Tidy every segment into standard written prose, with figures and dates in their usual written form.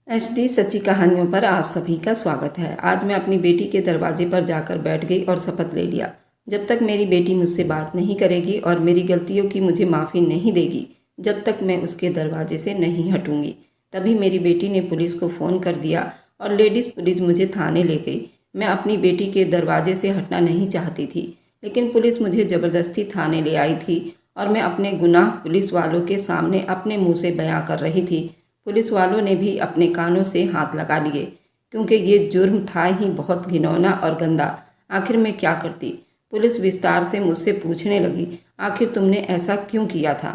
HD सच्ची कहानियों पर आप सभी का स्वागत है। आज मैं अपनी बेटी के दरवाजे पर जाकर बैठ गई और शपथ ले लिया, जब तक मेरी बेटी मुझसे बात नहीं करेगी और मेरी गलतियों की मुझे माफ़ी नहीं देगी, जब तक मैं उसके दरवाजे से नहीं हटूंगी। तभी मेरी बेटी ने पुलिस को फ़ोन कर दिया और लेडीज़ पुलिस मुझे थाने ले गई। मैं अपनी बेटी के दरवाजे से हटना नहीं चाहती थी, लेकिन पुलिस मुझे ज़बरदस्ती थाने ले आई थी और मैं अपने गुनाह पुलिस वालों के सामने अपने मुँह से बयां कर रही थी। पुलिस वालों ने भी अपने कानों से हाथ लगा लिए, क्योंकि ये जुर्म था ही बहुत घिनौना और गंदा। आखिर मैं क्या करती? पुलिस विस्तार से मुझसे पूछने लगी, आखिर तुमने ऐसा क्यों किया था?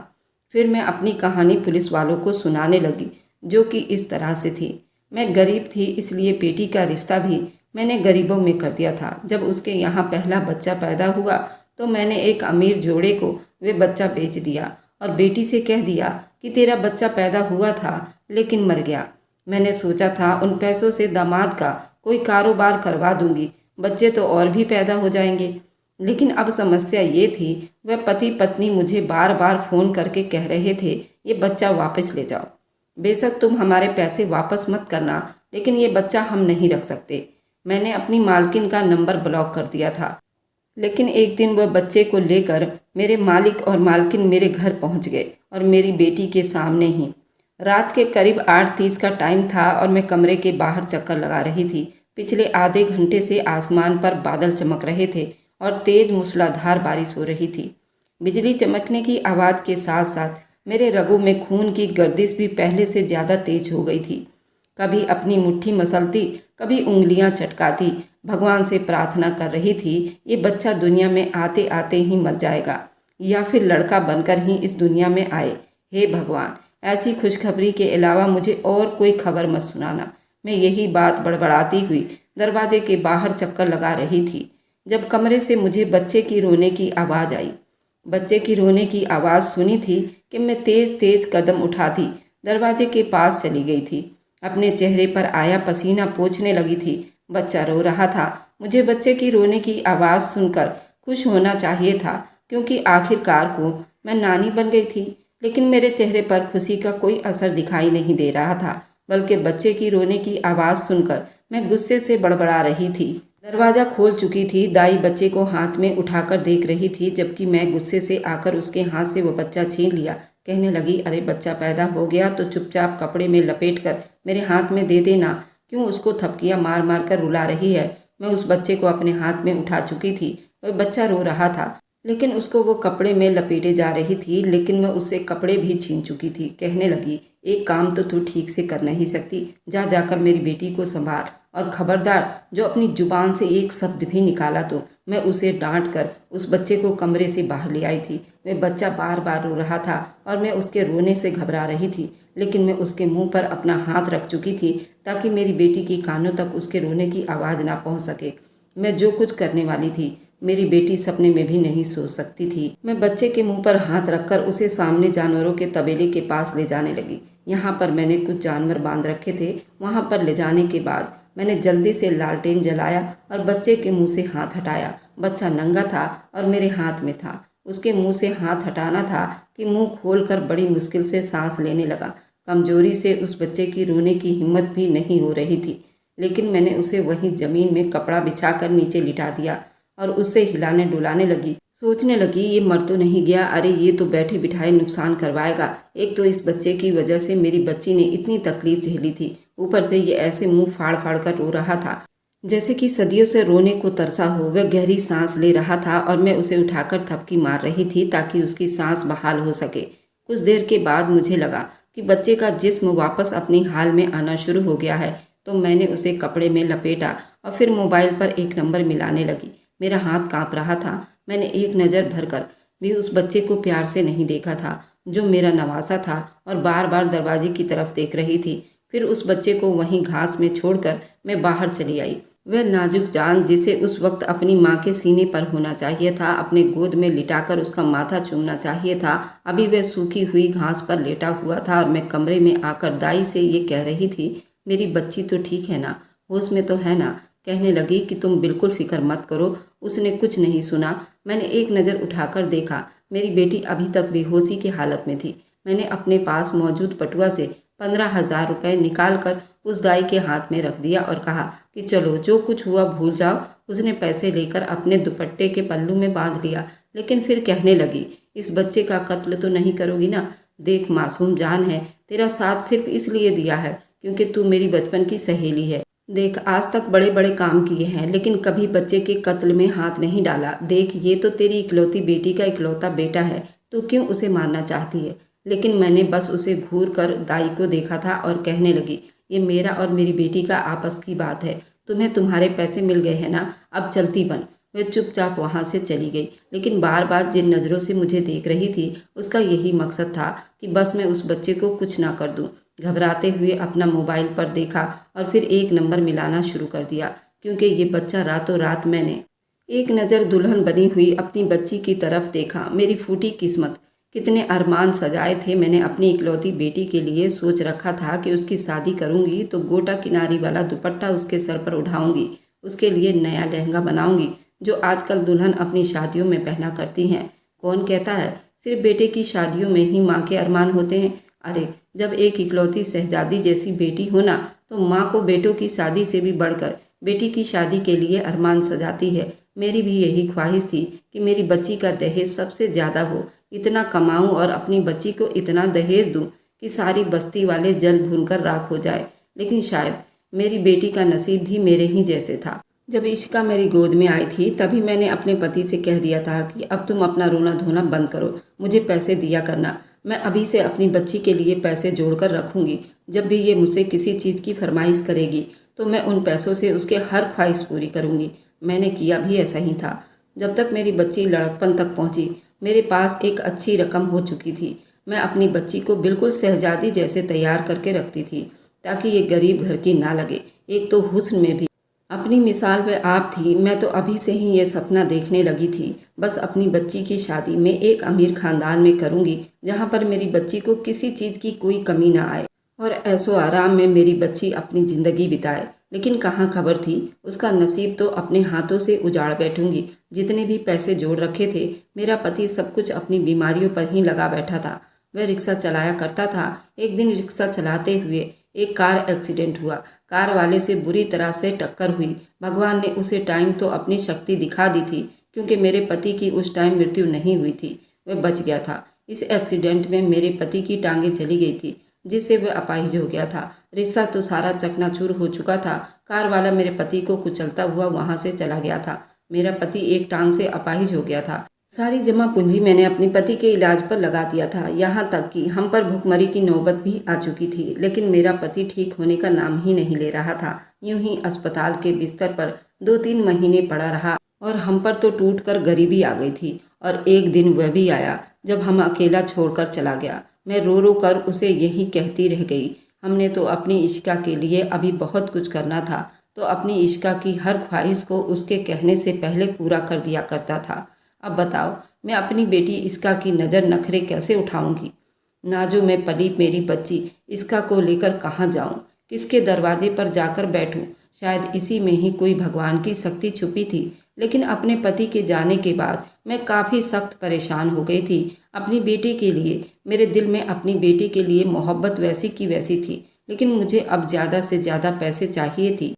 फिर मैं अपनी कहानी पुलिस वालों को सुनाने लगी, जो कि इस तरह से थी। मैं गरीब थी, इसलिए बेटी का रिश्ता भी मैंने गरीबों में कर दिया था। जब उसके यहाँ पहला बच्चा पैदा हुआ तो मैंने एक अमीर जोड़े को वे बच्चा बेच दिया और बेटी से कह दिया कि तेरा बच्चा पैदा हुआ था लेकिन मर गया। मैंने सोचा था उन पैसों से दामाद का कोई कारोबार करवा दूंगी, बच्चे तो और भी पैदा हो जाएंगे। लेकिन अब समस्या ये थी, वह पति पत्नी मुझे बार बार फ़ोन करके कह रहे थे, ये बच्चा वापस ले जाओ। बेशक तुम हमारे पैसे वापस मत करना, लेकिन ये बच्चा हम नहीं रख सकते। मैंने अपनी मालकिन का नंबर ब्लॉक कर दिया था, लेकिन एक दिन वह बच्चे को लेकर मेरे मालिक और मालकिन मेरे घर पहुंच गए और मेरी बेटी के सामने ही। रात के करीब 8:30 का टाइम था और मैं कमरे के बाहर चक्कर लगा रही थी। पिछले आधे घंटे से आसमान पर बादल चमक रहे थे और तेज मूसलाधार बारिश हो रही थी। बिजली चमकने की आवाज़ के साथ साथ मेरे रगों में खून की गर्दिश भी पहले से ज़्यादा तेज हो गई थी। कभी अपनी मुट्ठी मसलती, कभी उंगलियां चटकाती, भगवान से प्रार्थना कर रही थी, ये बच्चा दुनिया में आते आते ही मर जाएगा या फिर लड़का बनकर ही इस दुनिया में आए। हे भगवान, ऐसी खुशखबरी के अलावा मुझे और कोई खबर मत सुनाना। मैं यही बात बड़बड़ाती हुई दरवाजे के बाहर चक्कर लगा रही थी, जब कमरे से मुझे बच्चे की रोने की आवाज़ आई। बच्चे की रोने की आवाज़ सुनी थी कि मैं तेज तेज कदम उठाती दरवाजे के पास चली गई थी। अपने चेहरे पर आया पसीना पोंछने लगी थी। बच्चा रो रहा था। मुझे बच्चे की रोने की आवाज़ सुनकर खुश होना चाहिए था, क्योंकि आखिरकार को मैं नानी बन गई थी। लेकिन मेरे चेहरे पर खुशी का कोई असर दिखाई नहीं दे रहा था, बल्कि बच्चे की रोने की आवाज़ सुनकर मैं गुस्से से बड़बड़ा रही थी। दरवाज़ा खोल चुकी थी। दाई बच्चे को हाथ में उठाकर देख रही थी, जबकि मैं गुस्से से आकर उसके हाथ से वो बच्चा छीन लिया। कहने लगी, अरे बच्चा पैदा हो गया तो चुपचाप कपड़े में लपेट कर मेरे हाथ में दे देना, क्यों उसको थपकियां मार मार कर रुला रही है? मैं उस बच्चे को अपने हाथ में उठा चुकी थी। वह बच्चा रो रहा था, लेकिन उसको वो कपड़े में लपेटे जा रही थी, लेकिन मैं उससे कपड़े भी छीन चुकी थी। कहने लगी, एक काम तो तू ठीक से कर नहीं सकती, जा जाकर मेरी बेटी को संभाल, और खबरदार जो अपनी जुबान से एक शब्द भी निकाला तो मैं उसे डांट कर उस बच्चे को कमरे से बाहर ले आई थी। वह बच्चा बार बार रो रहा था और मैं उसके रोने से घबरा रही थी, लेकिन मैं उसके मुंह पर अपना हाथ रख चुकी थी ताकि मेरी बेटी के कानों तक उसके रोने की आवाज़ ना पहुंच सके। मैं जो कुछ करने वाली थी, मेरी बेटी सपने में भी नहीं सोच सकती थी। मैं बच्चे के मुंह पर हाथ रखकर उसे सामने जानवरों के तबेले के पास ले जाने लगी। यहाँ पर मैंने कुछ जानवर बांध रखे थे। वहाँ पर ले जाने के बाद मैंने जल्दी से लालटेन जलाया और बच्चे के मुंह से हाथ हटाया। बच्चा नंगा था और मेरे हाथ में था। उसके मुंह से हाथ हटाना था कि मुंह खोलकर बड़ी मुश्किल से सांस लेने लगा। कमजोरी से उस बच्चे की रोने की हिम्मत भी नहीं हो रही थी, लेकिन मैंने उसे वहीं जमीन में कपड़ा बिछाकर नीचे लिटा दिया और उससे हिलाने डुलाने लगी। सोचने लगी, ये मर तो नहीं गया, अरे ये तो बैठे बिठाए नुकसान करवाएगा। एक तो इस बच्चे की वजह से मेरी बच्ची ने इतनी तकलीफ झेली थी, ऊपर से ये ऐसे मुंह फाड़ फाड़ कर रो रहा था जैसे कि सदियों से रोने को तरसा हो। वह गहरी सांस ले रहा था और मैं उसे उठाकर थपकी मार रही थी ताकि उसकी सांस बहाल हो सके। कुछ देर के बाद मुझे लगा कि बच्चे का जिस्म वापस अपनी हाल में आना शुरू हो गया है, तो मैंने उसे कपड़े में लपेटा और फिर मोबाइल पर एक नंबर मिलाने लगी। मेरा हाथ कांप रहा था। मैंने एक नज़र भरकर भी उस बच्चे को प्यार से नहीं देखा था, जो मेरा नवासा था और बार बार दरवाजे की तरफ देख रही थी। फिर उस बच्चे को वहीं घास में छोड़कर मैं बाहर चली आई। वह नाजुक जान, जिसे उस वक्त अपनी माँ के सीने पर होना चाहिए था, अपने गोद में लिटाकर उसका माथा चूमना चाहिए था, अभी वह सूखी हुई घास पर लेटा हुआ था। और मैं कमरे में आकर दाई से ये कह रही थी, मेरी बच्ची तो ठीक है ना, होश में तो है ना? कहने लगी कि तुम बिल्कुल फिक्र मत करो। उसने कुछ नहीं सुना। मैंने एक नज़र उठाकर देखा, मेरी बेटी अभी तक बेहोशी की हालत में थी। मैंने अपने पास मौजूद पटुआ से 15,000 रुपये निकाल कर उस दाई के हाथ में रख दिया और कहा कि चलो जो कुछ हुआ भूल जाओ। उसने पैसे लेकर अपने दुपट्टे के पल्लू में बांध लिया, लेकिन फिर कहने लगी, इस बच्चे का कत्ल तो नहीं करोगी ना? देख मासूम जान है, तेरा साथ सिर्फ इसलिए दिया है क्योंकि तू मेरी बचपन की सहेली है। देख आज तक बड़े बड़े काम किए हैं लेकिन कभी बच्चे के कत्ल में हाथ नहीं डाला। देख ये तो तेरी इकलौती बेटी का इकलौता बेटा है, तू क्यों उसे मारना चाहती है? लेकिन मैंने बस उसे घूर कर दाई को देखा था और कहने लगी, ये मेरा और मेरी बेटी का आपस की बात है, तुम्हें तुम्हारे पैसे मिल गए हैं ना, अब चलती बन। वह चुपचाप वहाँ से चली गई, लेकिन बार बार जिन नज़रों से मुझे देख रही थी उसका यही मकसद था कि बस मैं उस बच्चे को कुछ ना कर दूं। घबराते हुए अपना मोबाइल पर देखा और फिर एक नंबर मिलाना शुरू कर दिया, क्योंकि ये बच्चा रातों रात मैंने एक नज़र दुल्हन बनी हुई अपनी बच्ची की तरफ देखा। मेरी फूटी किस्मत, कितने अरमान सजाए थे मैंने अपनी इकलौती बेटी के लिए। सोच रखा था कि उसकी शादी करूंगी तो गोटा किनारी वाला दुपट्टा उसके सर पर उठाऊंगी, उसके लिए नया लहंगा बनाऊंगी जो आजकल दुल्हन अपनी शादियों में पहना करती हैं। कौन कहता है सिर्फ बेटे की शादियों में ही माँ के अरमान होते हैं? अरे जब एक इकलौती शहजादी जैसी बेटी हो ना, तो माँ को बेटों की शादी से भी बढ़कर बेटी की शादी के लिए अरमान सजाती है। मेरी भी यही ख्वाहिश थी कि मेरी बच्ची का दहेज सबसे ज़्यादा हो, इतना कमाऊं और अपनी बच्ची को इतना दहेज दूं कि सारी बस्ती वाले जल भून कर राख हो जाए। लेकिन शायद मेरी बेटी का नसीब भी मेरे ही जैसे था। जब इशिका मेरी गोद में आई थी तभी मैंने अपने पति से कह दिया था कि अब तुम अपना रोना धोना बंद करो, मुझे पैसे दिया करना। मैं अभी से अपनी बच्ची के लिए पैसे जोड़कर रखूंगी। जब भी ये मुझसे किसी चीज़ की फरमाइश करेगी तो मैं उन पैसों से उसके हर ख्वाहिश पूरी करूंगी। मैंने किया भी ऐसा ही था। जब तक मेरी बच्ची लड़कपन तक पहुंची मेरे पास एक अच्छी रकम हो चुकी थी। मैं अपनी बच्ची को बिल्कुल शहजादी जैसे तैयार करके रखती थी ताकि ये गरीब घर की ना लगे। एक तो हुस्न में भी अपनी मिसाल वह आप थी। मैं तो अभी से ही ये सपना देखने लगी थी, बस अपनी बच्ची की शादी में एक अमीर खानदान में करूंगी जहाँ पर मेरी बच्ची को किसी चीज़ की कोई कमी ना आए और ऐसो आराम में मेरी बच्ची अपनी ज़िंदगी बिताए। लेकिन कहाँ खबर थी, उसका नसीब तो अपने हाथों से उजाड़ बैठूंगी। जितने भी पैसे जोड़ रखे थे मेरा पति सब कुछ अपनी बीमारियों पर ही लगा बैठा था। वह रिक्शा चलाया करता था। एक दिन रिक्शा चलाते हुए एक कार एक्सीडेंट हुआ। कार वाले से बुरी तरह से टक्कर हुई। भगवान ने उसे टाइम तो अपनी शक्ति दिखा दी थी, क्योंकि मेरे पति की उस टाइम मृत्यु नहीं हुई थी, वह बच गया था। इस एक्सीडेंट में मेरे पति की टांगें चली गई थी, जिससे वह अपाहिज हो गया था। रिक्शा तो सारा चकनाचूर हो चुका था। कार वाला मेरे पति को कुचलता हुआ वहां से चला गया था। मेरा पति एक टांग से अपाहिज हो गया था। सारी जमा पूंजी मैंने अपने पति के इलाज पर लगा दिया था, यहाँ तक कि हम पर भुखमरी की नौबत भी आ चुकी थी। लेकिन मेरा पति ठीक होने का नाम ही नहीं ले रहा था। यूं ही अस्पताल के बिस्तर पर 2-3 महीने पड़ा रहा और हम पर तो टूट कर गरीबी आ गई थी। और एक दिन वह भी आया जब हम अकेला छोड़कर चला गया। मैं रो रो कर उसे यही कहती रह गई, हमने तो अपनी इश्का के लिए अभी बहुत कुछ करना था, तो अपनी इश्का की हर ख्वाहिश को उसके कहने से पहले पूरा कर दिया करता था। अब बताओ मैं अपनी बेटी इश्का की नज़र नखरे कैसे उठाऊंगी? ना जो मैं पली मेरी बच्ची इश्का को लेकर कहाँ जाऊं, किसके दरवाजे पर जाकर बैठूं? शायद इसी में ही कोई भगवान की शक्ति छुपी थी। लेकिन अपने पति के जाने के बाद मैं काफ़ी सख्त परेशान हो गई थी अपनी बेटी के लिए। मेरे दिल में अपनी बेटी के लिए मोहब्बत वैसी की वैसी थी, लेकिन मुझे अब ज़्यादा से ज़्यादा पैसे चाहिए थी।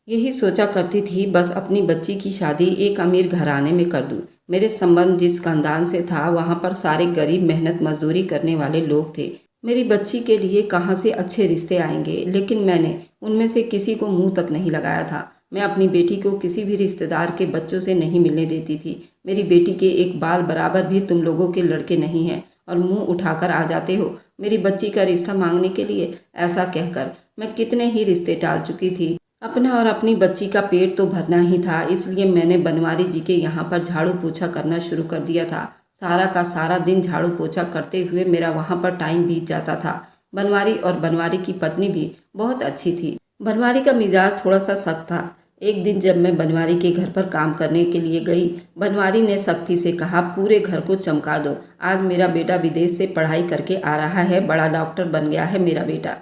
यही सोचा करती थी बस अपनी बच्ची की शादी एक अमीर घराने में कर दूं। मेरे संबंध जिस खानदान से था वहाँ पर सारे गरीब मेहनत मजदूरी करने वाले लोग थे। मेरी बच्ची के लिए कहाँ से अच्छे रिश्ते आएंगे? लेकिन मैंने उनमें से किसी को मुंह तक नहीं लगाया था। मैं अपनी बेटी को किसी भी रिश्तेदार के बच्चों से नहीं मिलने देती थी। मेरी बेटी के एक बाल बराबर भी तुम लोगों के लड़के नहीं हैं और मुंह उठाकर आ जाते हो मेरी बच्ची का रिश्ता मांगने के लिए। ऐसा कहकर मैं कितने ही रिश्ते टाल चुकी थी। अपना और अपनी बच्ची का पेट तो भरना ही था, इसलिए मैंने बनवारी जी के यहाँ पर झाड़ू पोछा करना शुरू कर दिया था। सारा का सारा दिन झाड़ू पोछा करते हुए मेरा वहाँ पर टाइम बीत जाता था। बनवारी और बनवारी की पत्नी भी बहुत अच्छी थी। बनवारी का मिजाज थोड़ा सा सख्त था। एक दिन जब मैं बनवारी के घर पर काम करने के लिए गई, बनवारी ने सख्ती से कहा, पूरे घर को चमका दो, आज मेरा बेटा विदेश से पढ़ाई करके आ रहा है, बड़ा डॉक्टर बन गया है मेरा बेटा।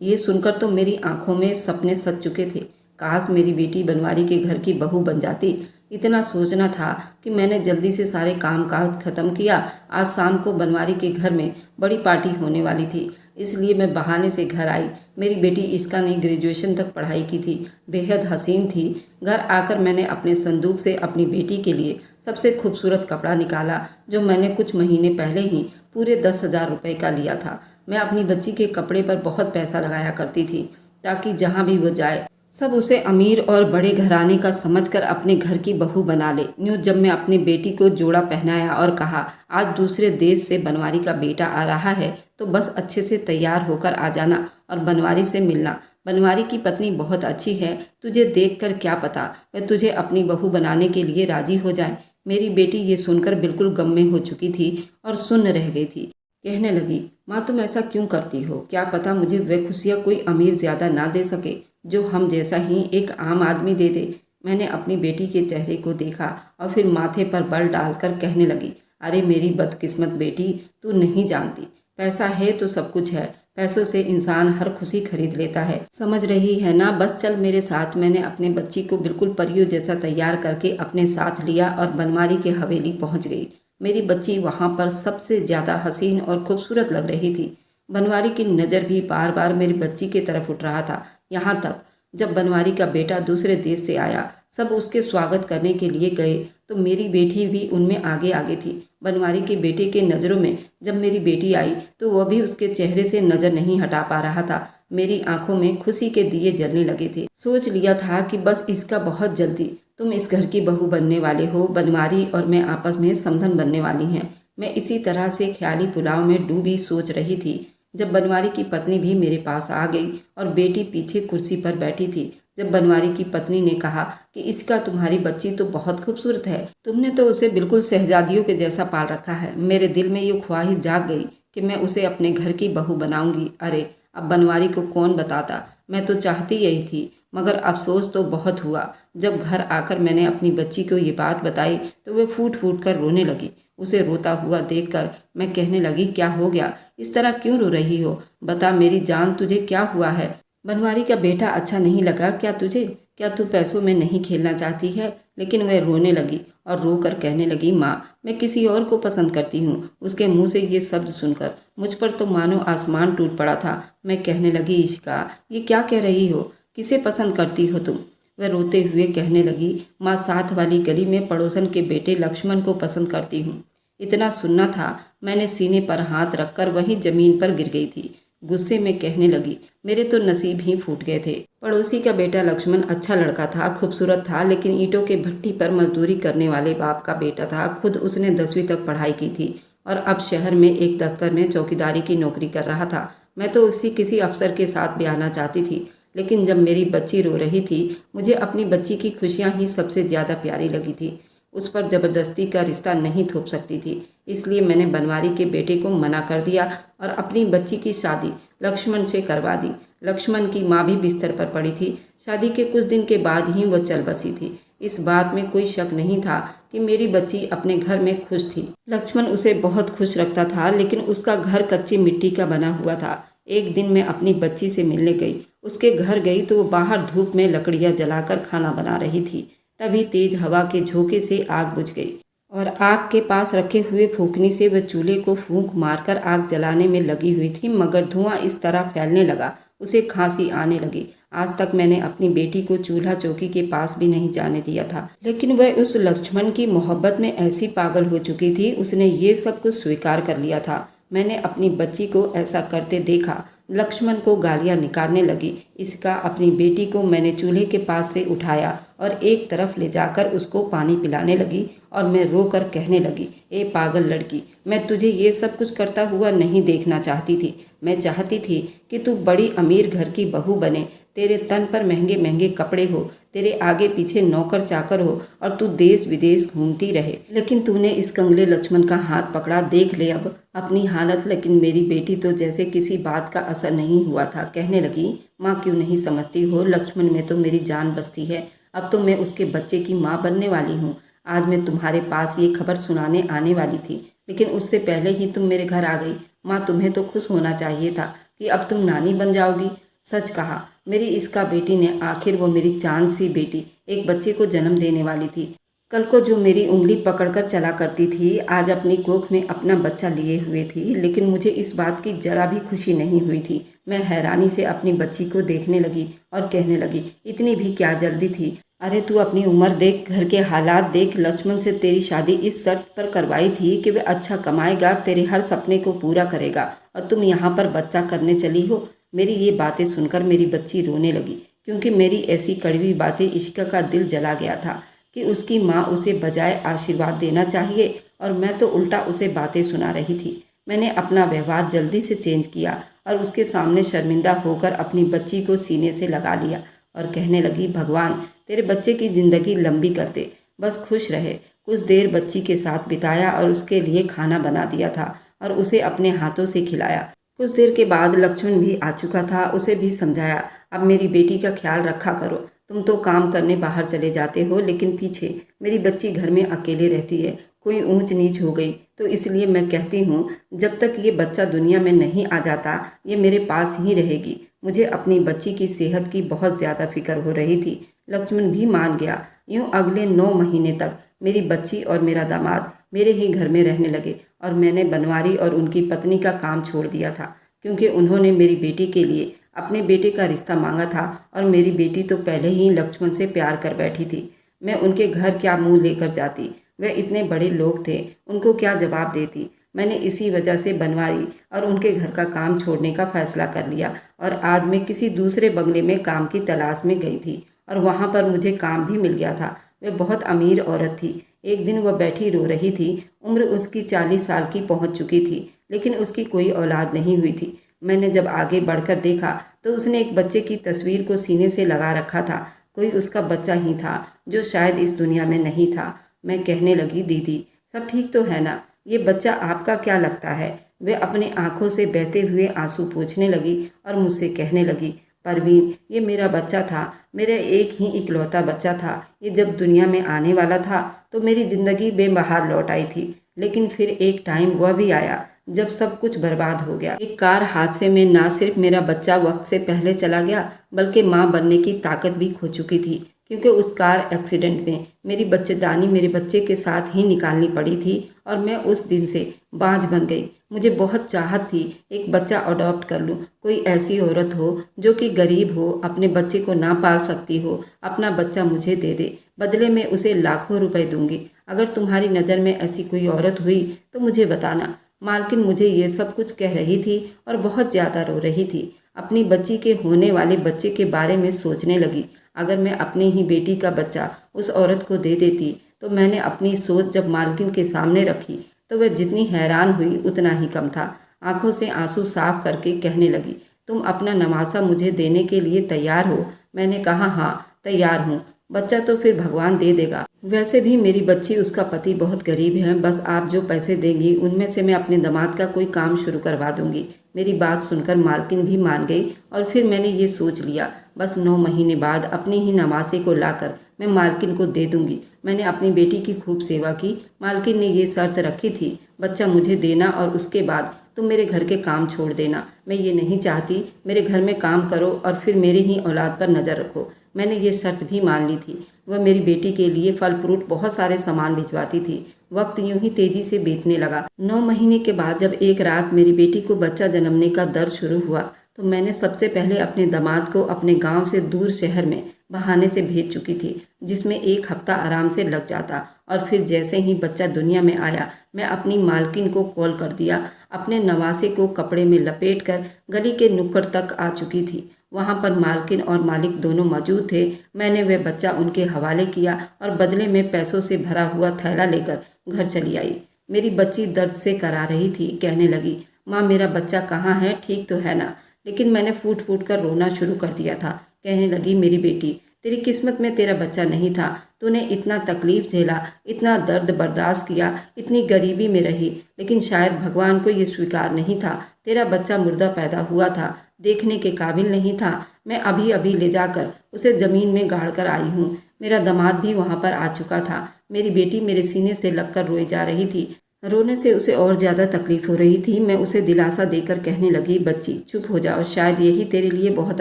ये सुनकर तो मेरी आंखों में सपने सज चुके थे। काश मेरी बेटी बनवारी के घर की बहू बन जाती। इतना सोचना था कि मैंने जल्दी से सारे काम काज खत्म किया। आज शाम को बनवारी के घर में बड़ी पार्टी होने वाली थी। इसलिए मैं बहाने से घर आई। मेरी बेटी इसका ने ग्रेजुएशन तक पढ़ाई की थी, बेहद हसीन थी। घर आकर मैंने अपने संदूक से अपनी बेटी के लिए सबसे खूबसूरत कपड़ा निकाला, जो मैंने कुछ महीने पहले ही पूरे 10,000 रुपये का लिया था। मैं अपनी बच्ची के कपड़े पर बहुत पैसा लगाया करती थी, ताकि जहाँ भी वो जाए सब उसे अमीर और बड़े घराने का समझकर अपने घर की बहू बना ले। यूँ जब मैं अपनी बेटी को जोड़ा पहनाया और कहा, आज दूसरे देश से बनवारी का बेटा आ रहा है, तो बस अच्छे से तैयार होकर आ जाना और बनवारी से मिलना। बनवारी की पत्नी बहुत अच्छी है, तुझे देखकर क्या पता वह तुझे अपनी बहू बनाने के लिए राजी हो जाए। मेरी बेटी ये सुनकर बिल्कुल गम में हो चुकी थी और सुन्न रह गई थी। कहने लगी, माँ तुम ऐसा क्यों करती हो? क्या पता मुझे वह खुशियाँ कोई अमीर ज़्यादा ना दे सके, जो हम जैसा ही एक आम आदमी दे दे। मैंने अपनी बेटी के चेहरे को देखा और फिर माथे पर बल डालकर कहने लगी, अरे मेरी बदकिस्मत बेटी, तू नहीं जानती, पैसा है तो सब कुछ है। पैसों से इंसान हर खुशी खरीद लेता है, समझ रही है ना? बस चल मेरे साथ। मैंने अपने बच्ची को बिल्कुल परियों जैसा तैयार करके अपने साथ लिया और बनवारी के हवेली पहुंच गई। मेरी बच्ची वहां पर सबसे ज़्यादा हसीन और खूबसूरत लग रही थी। बनवारी की नज़र भी बार बार मेरी बच्ची की तरफ उठ रहा था। यहाँ तक जब बनवारी का बेटा दूसरे देश से आया, सब उसके स्वागत करने के लिए गए, तो मेरी बेटी भी उनमें आगे आगे थी। बनवारी के बेटे के नज़रों में जब मेरी बेटी आई, तो वह भी उसके चेहरे से नज़र नहीं हटा पा रहा था। मेरी आंखों में खुशी के दिए जलने लगे थे। सोच लिया था कि बस इसका बहुत जल्दी तुम इस घर की बहू बनने वाले हो। बनवारी और मैं आपस में समधन बनने वाली हैं। मैं इसी तरह से ख्याली पुलाव में डूबी सोच रही थी जब बनवारी की पत्नी भी मेरे पास आ गई और बेटी पीछे कुर्सी पर बैठी थी। जब बनवारी की पत्नी ने कहा कि इसका तुम्हारी बच्ची तो बहुत खूबसूरत है, तुमने तो उसे बिल्कुल शहजादियों के जैसा पाल रखा है, मेरे दिल में ये ख्वाहिश जाग गई कि मैं उसे अपने घर की बहू बनाऊंगी। अरे अब बनवारी को कौन बताता, मैं तो चाहती यही थी, मगर अफसोस तो बहुत हुआ। जब घर आकर मैंने अपनी बच्ची को ये बात बताई तो वह फूट फूट कर रोने लगी। उसे रोता हुआ देखकर मैं कहने लगी, क्या हो गया, इस तरह क्यों रो रही हो? बता मेरी जान, तुझे क्या हुआ है? बनवारी का बेटा अच्छा नहीं लगा क्या तुझे? क्या तू पैसों में नहीं खेलना चाहती है? लेकिन वह रोने लगी और रो कर कहने लगी, माँ मैं किसी और को पसंद करती हूँ। उसके मुंह से ये शब्द सुनकर मुझ पर तो मानो आसमान टूट पड़ा था। मैं कहने लगी, इश्का ये क्या कह रही हो? किसे पसंद करती हो तुम? वह रोते हुए कहने लगी, माँ साथ वाली गली में पड़ोसन के बेटे लक्ष्मण को पसंद करती हूँ। इतना सुनना था, मैंने सीने पर हाथ रखकर वहीं जमीन पर गिर गई थी। गुस्से में कहने लगी, मेरे तो नसीब ही फूट गए थे। पड़ोसी का बेटा लक्ष्मण अच्छा लड़का था, खूबसूरत था, लेकिन ईंटों के भट्टी पर मजदूरी करने वाले बाप का बेटा था। खुद उसने 10वीं तक पढ़ाई की थी और अब शहर में एक दफ्तर में चौकीदारी की नौकरी कर रहा था। मैं तो किसी अफसर के साथ ब्याहना चाहती थी, लेकिन जब मेरी बच्ची रो रही थी, मुझे अपनी बच्ची की खुशियाँ ही सबसे ज़्यादा प्यारी लगी थी। उस पर ज़बरदस्ती का रिश्ता नहीं थोप सकती थी, इसलिए मैंने बनवारी के बेटे को मना कर दिया और अपनी बच्ची की शादी लक्ष्मण से करवा दी। लक्ष्मण की माँ भी बिस्तर पर पड़ी थी। शादी के कुछ दिन के बाद ही वो चल बसी थी। इस बात में कोई शक नहीं था कि मेरी बच्ची अपने घर में खुश थी। लक्ष्मण उसे बहुत खुश रखता था, लेकिन उसका घर कच्ची मिट्टी का बना हुआ था। एक दिन मैं अपनी बच्ची से मिलने गई, उसके घर गई तो वो बाहर धूप में लकड़ियाँ जलाकर खाना बना रही थी। तभी तेज हवा के झोंके से आग बुझ गई और आग के पास रखे हुए फूंकनी से वह चूल्हे को फूंक मारकर आग जलाने में लगी हुई थी, मगर धुआं इस तरह फैलने लगा, उसे खांसी आने लगी। आज तक मैंने अपनी बेटी को चूल्हा चौकी के पास भी नहीं जाने दिया था, लेकिन वह उस लक्ष्मण की मोहब्बत में ऐसी पागल हो चुकी थी, उसने ये सब कुछ स्वीकार कर लिया था। मैंने अपनी बच्ची को ऐसा करते देखा। लक्ष्मण को गालियां निकालने लगी। इसका अपनी बेटी को मैंने चूल्हे के पास से उठाया और एक तरफ ले जाकर उसको पानी पिलाने लगी और मैं रोकर कहने लगी, ए पागल लड़की, मैं तुझे ये सब कुछ करता हुआ नहीं देखना चाहती थी। मैं चाहती थी कि तू बड़ी अमीर घर की बहू बने, तेरे तन पर महंगे महंगे कपड़े हो, तेरे आगे पीछे नौकर चाकर हो और तू देश विदेश घूमती रहे। लेकिन तूने इस कंगले लक्ष्मण का हाथ पकड़ा, देख ले अब अपनी हालत। लेकिन मेरी बेटी तो जैसे किसी बात का असर नहीं हुआ था। कहने लगी, माँ क्यों नहीं समझती हो, लक्ष्मण में तो मेरी जान बसती है। अब तो मैं उसके बच्चे की माँ बनने वाली हूँ। आज मैं तुम्हारे पास ये खबर सुनाने आने वाली थी, लेकिन उससे पहले ही तुम मेरे घर आ गई। माँ तुम्हें तो खुश होना चाहिए था कि अब तुम नानी बन जाओगी। सच कहा, मेरी इसका बेटी ने, आखिर वो मेरी चांद सी बेटी, एक बच्चे को जन्म देने वाली थी। कल को जो मेरी उंगली पकड़कर चला करती थी, आज अपनी कोख में अपना बच्चा लिए हुए थी, लेकिन मुझे इस बात की जरा भी खुशी नहीं हुई थी। मैं हैरानी से अपनी बच्ची को देखने लगी और कहने लगी, इतनी भी क्या जल्दी थी? अरे तू अपनी उम्र देख, घर के हालात देख। लक्ष्मण से तेरी शादी इस शर्त पर करवाई थी कि वह अच्छा कमाएगा, तेरे हर सपने को पूरा करेगा, और तुम यहाँ पर बच्चा करने चली हो। मेरी ये बातें सुनकर मेरी बच्ची रोने लगी, क्योंकि मेरी ऐसी कड़वी बातें इशिका का दिल जला गया था कि उसकी माँ उसे बजाय आशीर्वाद देना चाहिए और मैं तो उल्टा उसे बातें सुना रही थी। मैंने अपना व्यवहार जल्दी से चेंज किया और उसके सामने शर्मिंदा होकर अपनी बच्ची को सीने से लगा लिया और कहने लगी, भगवान तेरे बच्चे की ज़िंदगी लंबी कर दे, बस खुश रहे। कुछ देर बच्ची के साथ बिताया और उसके लिए खाना बना दिया था और उसे अपने हाथों से खिलाया। कुछ देर के बाद लक्ष्मण भी आ चुका था, उसे भी समझाया, अब मेरी बेटी का ख्याल रखा करो। तुम तो काम करने बाहर चले जाते हो, लेकिन पीछे मेरी बच्ची घर में अकेले रहती है। कोई ऊंच नीच हो गई तो इसलिए मैं कहती हूँ, जब तक ये बच्चा दुनिया में नहीं आ जाता ये मेरे पास ही रहेगी। मुझे अपनी बच्ची की सेहत की बहुत ज़्यादा फिक्र हो रही थी। लक्ष्मण भी मान गया। यूँ अगले 9 महीने तक मेरी बच्ची और मेरा दामाद मेरे ही घर में रहने लगे और मैंने बनवारी और उनकी पत्नी का काम छोड़ दिया था, क्योंकि उन्होंने मेरी बेटी के लिए अपने बेटे का रिश्ता मांगा था और मेरी बेटी तो पहले ही लक्ष्मण से प्यार कर बैठी थी। मैं उनके घर क्या मुंह लेकर जाती? वे इतने बड़े लोग थे, उनको क्या जवाब देती? मैंने इसी वजह से बनवारी और उनके घर का काम छोड़ने का फैसला कर लिया और आज मैं किसी दूसरे बंगले में काम की तलाश में गई थी और वहाँ पर मुझे काम भी मिल गया था। वह बहुत अमीर औरत थी। एक दिन वह बैठी रो रही थी। उम्र उसकी 40 साल की पहुँच चुकी थी, लेकिन उसकी कोई औलाद नहीं हुई थी। मैंने जब आगे बढ़कर देखा तो उसने एक बच्चे की तस्वीर को सीने से लगा रखा था। कोई उसका बच्चा ही था जो शायद इस दुनिया में नहीं था। मैं कहने लगी, दीदी सब ठीक तो है ना? ये बच्चा आपका क्या लगता है? वे अपने आंखों से बहते हुए आंसू पोंछने लगी और मुझसे कहने लगी, परवीन ये मेरा बच्चा था, मेरा एक ही इकलौता बच्चा था। ये जब दुनिया में आने वाला था तो मेरी ज़िंदगी बेबहार लौट आई थी, लेकिन फिर एक टाइम वह भी आया जब सब कुछ बर्बाद हो गया। एक कार हादसे में ना सिर्फ मेरा बच्चा वक्त से पहले चला गया, बल्कि माँ बनने की ताकत भी खो चुकी थी, क्योंकि उस कार एक्सीडेंट में मेरी बच्चेदानी मेरे बच्चे के साथ ही निकालनी पड़ी थी और मैं उस दिन से बांझ बन गई। मुझे बहुत चाहत थी एक बच्चा अडॉप्ट कर लूँ। कोई ऐसी औरत हो जो कि गरीब हो, अपने बच्चे को ना पाल सकती हो, अपना बच्चा मुझे दे दे, बदले में उसे लाखों रुपए दूंगी। अगर तुम्हारी नज़र में ऐसी कोई औरत हुई तो मुझे बताना। मालकिन मुझे ये सब कुछ कह रही थी और बहुत ज़्यादा रो रही थी। अपनी बच्ची के होने वाले बच्चे के बारे में सोचने लगी। अगर मैं अपनी ही बेटी का बच्चा उस औरत को दे देती तो मैंने अपनी सोच जब मालकिन के सामने रखी तो वह जितनी हैरान हुई उतना ही कम था। आंखों से आंसू साफ करके कहने लगी, तुम अपना नवासा मुझे देने के लिए तैयार हो? मैंने कहा, हाँ तैयार हूँ। बच्चा तो फिर भगवान दे देगा। वैसे भी मेरी बच्ची, उसका पति बहुत गरीब है। बस आप जो पैसे देंगी उनमें से मैं अपने दामाद का कोई काम शुरू करवा दूंगी। मेरी बात सुनकर मालकिन भी मान गई और फिर मैंने ये सोच लिया, बस 9 महीने बाद अपनी ही नवासे को लाकर मैं मालकिन को दे दूंगी। मैंने अपनी बेटी की खूब सेवा की। मालकिन ने ये शर्त रखी थी, बच्चा मुझे देना और उसके बाद तुम मेरे घर के काम छोड़ देना। मैं ये नहीं चाहती मेरे घर में काम करो और फिर मेरी ही औलाद पर नज़र रखो। मैंने ये शर्त भी मान ली थी। वह मेरी बेटी के लिए फल फ्रूट बहुत सारे सामान भिजवाती थी। वक्त यूं ही तेजी से बीतने लगा। 9 महीने के बाद जब एक रात मेरी बेटी को बच्चा जन्मने का दर्द शुरू हुआ तो मैंने सबसे पहले अपने दामाद को अपने गांव से दूर शहर में बहाने से भेज चुकी थी, जिसमें 1 हफ्ता आराम से लग जाता। और फिर जैसे ही बच्चा दुनिया में आया मैं अपनी मालकिन को कॉल कर दिया। अपने नवासे को कपड़े में लपेटकर गली के नुक्कड़ तक आ चुकी थी। वहाँ पर मालकिन और मालिक दोनों मौजूद थे। मैंने वह बच्चा उनके हवाले किया और बदले में पैसों से भरा हुआ थैला लेकर घर चली आई। मेरी बच्ची दर्द से करा रही थी, कहने लगी, माँ मेरा बच्चा कहाँ है, ठीक तो है ना? लेकिन मैंने फूट फूट कर रोना शुरू कर दिया था। कहने लगी, मेरी बेटी तेरी किस्मत में तेरा बच्चा नहीं था। तूने इतना तकलीफ झेला, इतना दर्द बर्दाश्त किया, इतनी गरीबी में रही, लेकिन शायद भगवान को ये स्वीकार नहीं था। तेरा बच्चा मुर्दा पैदा हुआ था, देखने के काबिल नहीं था। मैं अभी अभी ले जाकर उसे ज़मीन में गाड़ कर आई हूँ। मेरा दामाद भी वहाँ पर आ चुका था। मेरी बेटी मेरे सीने से लगकर रोई जा रही थी। रोने से उसे और ज़्यादा तकलीफ हो रही थी। मैं उसे दिलासा देकर कहने लगी, बच्ची चुप हो जाओ, शायद यही तेरे लिए बहुत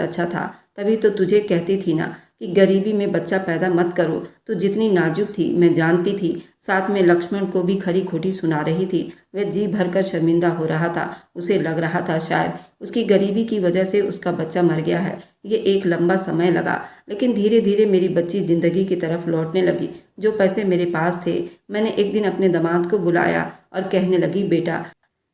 अच्छा था, तभी तो तुझे कहती थी ना कि गरीबी में बच्चा पैदा मत करो, तो जितनी नाजुक थी मैं जानती थी। साथ में लक्ष्मण को भी खरी खोटी सुना रही थी। वह जी भरकर शर्मिंदा हो रहा था। उसे लग रहा था शायद उसकी गरीबी की वजह से उसका बच्चा मर गया है। ये एक लंबा समय लगा, लेकिन धीरे धीरे मेरी बच्ची जिंदगी की तरफ लौटने लगी। जो पैसे मेरे पास थे, मैंने एक दिन अपने दामाद को बुलाया और कहने लगी, बेटा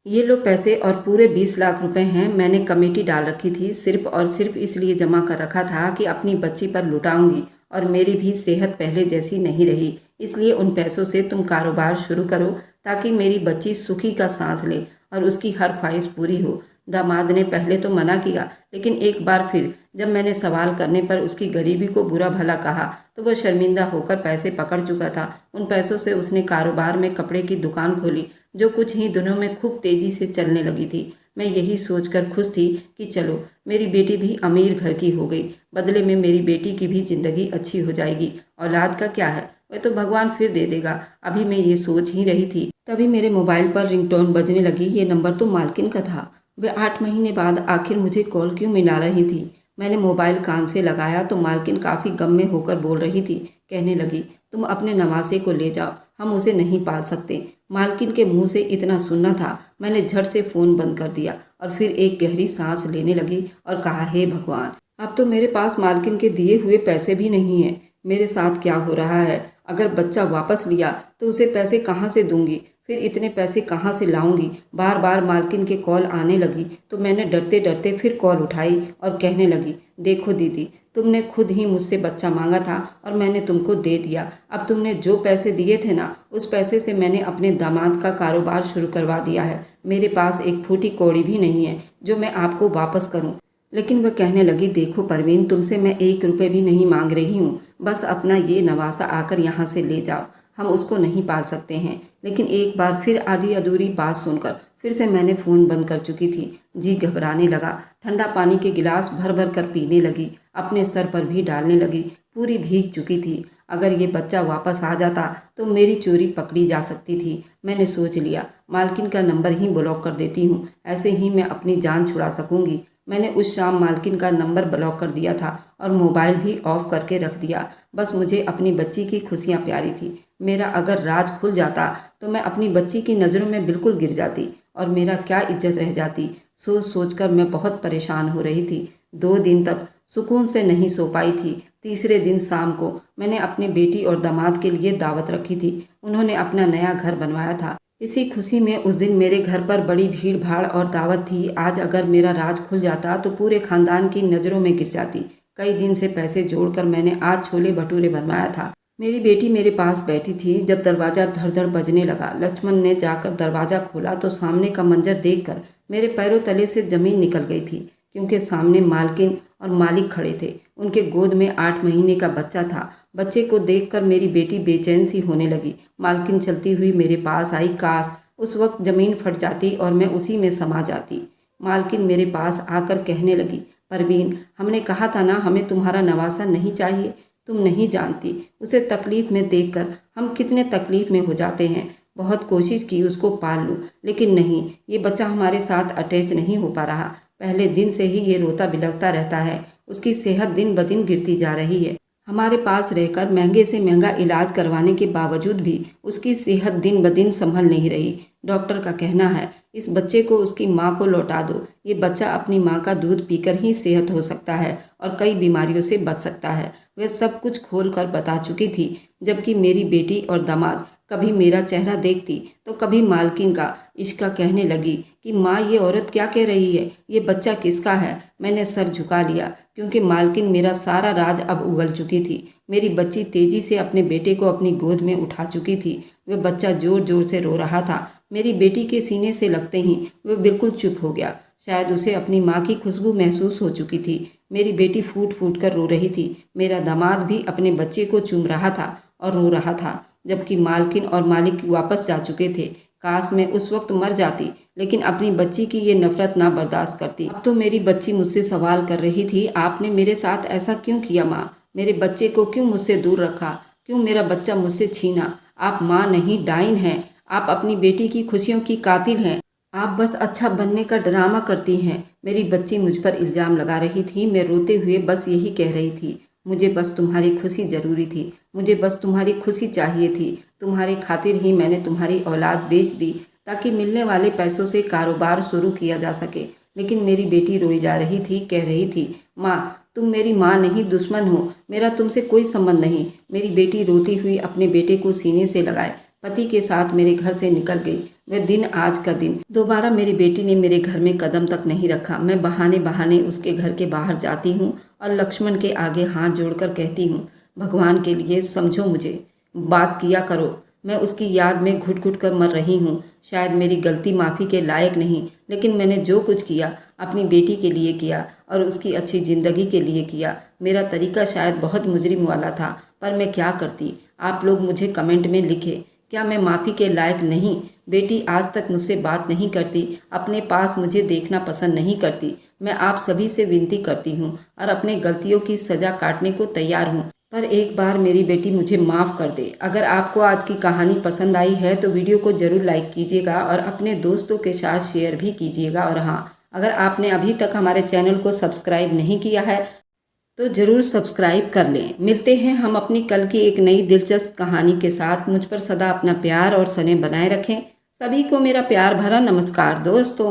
ये लो पैसे और पूरे 20 लाख रुपए हैं। मैंने कमेटी डाल रखी थी, सिर्फ और सिर्फ इसलिए जमा कर रखा था कि अपनी बच्ची पर लुटाऊंगी, और मेरी भी सेहत पहले जैसी नहीं रही। इसलिए उन पैसों से तुम कारोबार शुरू करो ताकि मेरी बच्ची सुखी का सांस ले और उसकी हर ख्वाहिश पूरी हो। दामाद ने पहले तो मना किया, लेकिन एक बार फिर जब मैंने सवाल करने पर उसकी गरीबी को बुरा भला कहा तो वह शर्मिंदा होकर पैसे पकड़ चुका था। उन पैसों से उसने कारोबार में कपड़े की दुकान खोली, जो कुछ ही दिनों में खूब तेजी से चलने लगी थी। मैं यही सोचकर खुश थी कि चलो मेरी बेटी भी अमीर घर की हो गई, बदले में मेरी बेटी की भी जिंदगी अच्छी हो जाएगी। औलाद का क्या है, वह तो भगवान फिर दे देगा। अभी मैं ये सोच ही रही थी, तभी मेरे मोबाइल पर रिंगटोन बजने लगी। ये नंबर तो मालकिन का था। वह 8 महीने बाद आखिर मुझे कॉल क्यों मिला रही थी। मैंने मोबाइल कान से लगाया तो मालकिन काफ़ी गम में होकर बोल रही थी। कहने लगी, तुम अपने नवासे को ले जाओ, हम उसे नहीं पाल सकते। मालकिन के मुंह से इतना सुनना था, मैंने झट से फ़ोन बंद कर दिया और फिर एक गहरी सांस लेने लगी और कहा, हे भगवान, अब तो मेरे पास मालकिन के दिए हुए पैसे भी नहीं हैं। मेरे साथ क्या हो रहा है। अगर बच्चा वापस लिया तो उसे पैसे कहाँ से दूंगी, फिर इतने पैसे कहाँ से लाऊंगी। बार बार मालकिन के कॉल आने लगी तो मैंने डरते डरते फिर कॉल उठाई और कहने लगी, देखो दीदी, तुमने खुद ही मुझसे बच्चा मांगा था और मैंने तुमको दे दिया। अब तुमने जो पैसे दिए थे ना, उस पैसे से मैंने अपने दामाद का कारोबार शुरू करवा दिया है। मेरे पास एक फूटी कौड़ी भी नहीं है जो मैं आपको वापस करूं। लेकिन वह कहने लगी, देखो परवीन, तुमसे मैं 1 रुपये भी नहीं मांग रही हूँ। बस अपना ये नवासा आकर यहाँ से ले जाओ। हम उसको नहीं पाल सकते हैं। लेकिन एक बार फिर आधी अधूरी बात सुनकर फिर से मैंने फ़ोन बंद कर चुकी थी। जी घबराने लगा। ठंडा पानी के गिलास भर भर कर पीने लगी, अपने सर पर भी डालने लगी। पूरी भीग चुकी थी। अगर ये बच्चा वापस आ जाता तो मेरी चोरी पकड़ी जा सकती थी। मैंने सोच लिया, मालकिन का नंबर ही ब्लॉक कर देती हूँ, ऐसे ही मैं अपनी जान छुड़ा सकूंगी। मैंने उस शाम मालकिन का नंबर ब्लॉक कर दिया था और मोबाइल भी ऑफ करके रख दिया। बस मुझे अपनी बच्ची की खुशियाँ प्यारी थी। मेरा अगर राज खुल जाता तो मैं अपनी बच्ची की नज़रों में बिल्कुल गिर जाती और मेरा क्या इज्जत रह जाती। सोच सोचकर मैं बहुत परेशान हो रही थी। 2 दिन तक सुकून से नहीं सो पाई थी। तीसरे दिन शाम को मैंने अपनी बेटी और दामाद के लिए दावत रखी थी। उन्होंने अपना नया घर बनवाया था। इसी खुशी में उस दिन मेरे घर पर बड़ी भीड़ भाड़ और दावत थी। आज अगर मेरा राज खुल जाता तो पूरे खानदान की नज़रों में गिर जाती। कई दिन से पैसे जोड़कर मैंने आज छोले भटूरे बनवाया था। मेरी बेटी मेरे पास बैठी थी। जब दरवाज़ा धड़ धड़ बजने लगा, लक्ष्मण ने जाकर दरवाज़ा खोला तो सामने का मंजर देखकर मेरे पैरों तले से ज़मीन निकल गई थी, क्योंकि सामने मालकिन और मालिक खड़े थे। उनके गोद में 8 महीने का बच्चा था। बच्चे को देखकर मेरी बेटी बेचैन सी होने लगी। मालकिन चलती हुई मेरे पास आई। काश उस वक्त ज़मीन फट जाती और मैं उसी में समा जाती। मालकिन मेरे पास आकर कहने लगी, परवीन, हमने कहा था ना, हमें तुम्हारा नवासा नहीं चाहिए। तुम नहीं जानती उसे तकलीफ़ में देखकर हम कितने तकलीफ़ में हो जाते हैं। बहुत कोशिश की उसको पाल लूँ, लेकिन नहीं, ये बच्चा हमारे साथ अटैच नहीं हो पा रहा। पहले दिन से ही ये रोता बिलखता रहता है। उसकी सेहत दिन ब दिन गिरती जा रही है। हमारे पास रहकर महंगे से महंगा इलाज करवाने के बावजूद भी उसकी सेहत दिन ब दिन संभल नहीं रही। डॉक्टर का कहना है, इस बच्चे को उसकी माँ को लौटा दो। ये बच्चा अपनी माँ का दूध पीकर ही सेहत हो सकता है और कई बीमारियों से बच सकता है। वह सब कुछ खोल कर बता चुकी थी, जबकि मेरी बेटी और दामाद कभी मेरा चेहरा देखती तो कभी मालकिन का। इश्का कहने लगी कि माँ, ये औरत क्या कह रही है, ये बच्चा किसका है। मैंने सर झुका लिया, क्योंकि मालकिन मेरा सारा राज अब उगल चुकी थी। मेरी बच्ची तेजी से अपने बेटे को अपनी गोद में उठा चुकी थी। वह बच्चा जोर जोर से रो रहा था। मेरी बेटी के सीने से लगते ही वह बिल्कुल चुप हो गया। शायद उसे अपनी माँ की खुशबू महसूस हो चुकी थी। मेरी बेटी फूट फूट कर रो रही थी। मेरा दामाद भी अपने बच्चे को चूम रहा था और रो रहा था, जबकि मालकिन और मालिक वापस जा चुके थे। काश मैं उस वक्त मर जाती, लेकिन अपनी बच्ची की ये नफरत ना बर्दाश्त करती। अब तो मेरी बच्ची मुझसे सवाल कर रही थी, आपने मेरे साथ ऐसा क्यों किया माँ? मेरे बच्चे को क्यों मुझसे दूर रखा? क्यों मेरा बच्चा मुझसे छीना? आप माँ नहीं, डाइन हैं। आप अपनी बेटी की खुशियों की कातिल हैं। आप बस अच्छा बनने का ड्रामा करती हैं। मेरी बच्ची मुझ पर इल्ज़ाम लगा रही थी। मैं रोते हुए बस यही कह रही थी, मुझे बस तुम्हारी खुशी ज़रूरी थी, मुझे बस तुम्हारी खुशी चाहिए थी। तुम्हारे खातिर ही मैंने तुम्हारी औलाद बेच दी ताकि मिलने वाले पैसों से कारोबार शुरू किया जा सके। लेकिन मेरी बेटी रोई जा रही थी, कह रही थी, माँ तुम मेरी माँ नहीं दुश्मन हो, मेरा तुमसे कोई संबंध नहीं। मेरी बेटी रोती हुई अपने बेटे को सीने से लगाए पति के साथ मेरे घर से निकल गई। वह दिन आज का दिन। दोबारा मेरी बेटी ने मेरे घर में कदम तक नहीं रखा। मैं बहाने बहाने उसके घर के बाहर जाती हूँ और लक्ष्मण के आगे हाथ जोड़कर कहती हूँ, भगवान के लिए समझो मुझे, बात किया करो। मैं उसकी याद में घुट घुट कर मर रही हूँ। शायद मेरी गलती माफ़ी के लायक नहीं, लेकिन मैंने जो कुछ किया अपनी बेटी के लिए किया और उसकी अच्छी ज़िंदगी के लिए किया। मेरा तरीका शायद बहुत मुजरिम वाला था, पर मैं क्या करती। आप लोग मुझे कमेंट में लिखें, क्या मैं माफ़ी के लायक नहीं? बेटी आज तक मुझसे बात नहीं करती, अपने पास मुझे देखना पसंद नहीं करती। मैं आप सभी से विनती करती हूँ और अपने गलतियों की सज़ा काटने को तैयार हूँ, पर एक बार मेरी बेटी मुझे माफ़ कर दे। अगर आपको आज की कहानी पसंद आई है तो वीडियो को ज़रूर लाइक कीजिएगा और अपने दोस्तों के साथ शेयर भी कीजिएगा। और हाँ, अगर आपने अभी तक हमारे चैनल को सब्सक्राइब नहीं किया है तो ज़रूर सब्सक्राइब कर लें। मिलते हैं हम अपनी कल की एक नई दिलचस्प कहानी के साथ। मुझ पर सदा अपना प्यार और स्नेह बनाए रखें। सभी को मेरा प्यार भरा नमस्कार दोस्तों।